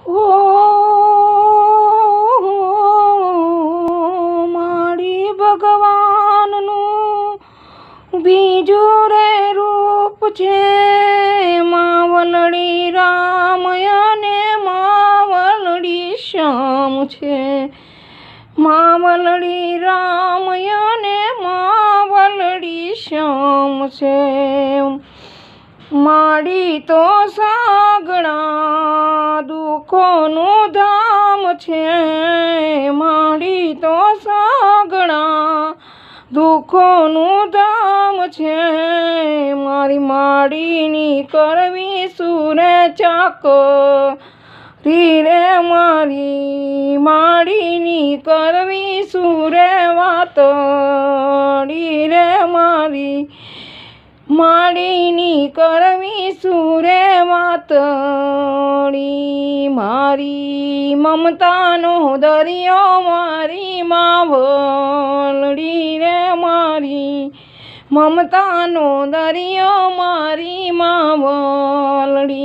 ઓ મારી ભગવાનનું બીજું રે રૂપ છે, માવલડી રામ અને માવલડી શ્યામ છે, માવલડી રામ અને માવલડી શ્યામ છે. માડી તો સાગણા દુઃખોનું ધામ છે, માડી તો સાગણા દુઃખોનું ધામ છે. મારી માડીની કરવી સુરે ચાકરી રે, મારી માડીની કરવી સુરે વાતડી રે, મારી માડીની કરવી સુરે વાતડી. મારી મમતાનો દરિયો મારી માવલડી રે, મારી મમતાનો દરિયો મારી માવલડી.